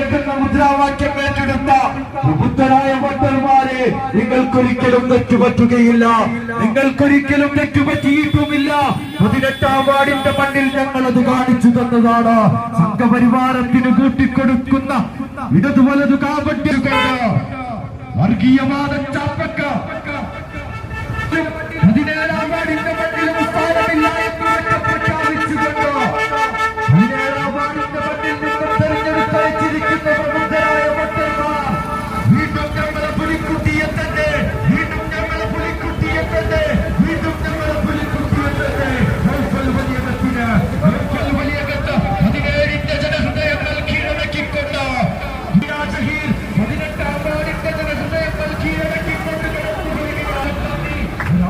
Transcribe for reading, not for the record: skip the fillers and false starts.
കേൾക്കുന്ന മുദ്രാവാക്യം ഏറ്റെടുത്ത പ്രബുദ്ധരായ വോട്ടർമാരെ, നിങ്ങൾക്കൊരിക്കലും തെറ്റുപറ്റുകയില്ല, നിങ്ങൾക്കൊരിക്കലും തെറ്റുപറ്റിയിട്ടുമില്ല. 18ാം വാർഡിന്റെ മണ്ണിൽ ഞങ്ങൾ അത് കാണിച്ചു തന്നതാണ്. സംഘപരിവാരത്തിന് കൂട്ടിക്കൊടുക്കുന്ന ഇടതു വലതു കാപട്യക്കാര്, വർഗീയവാദ ചാപ്പക്ക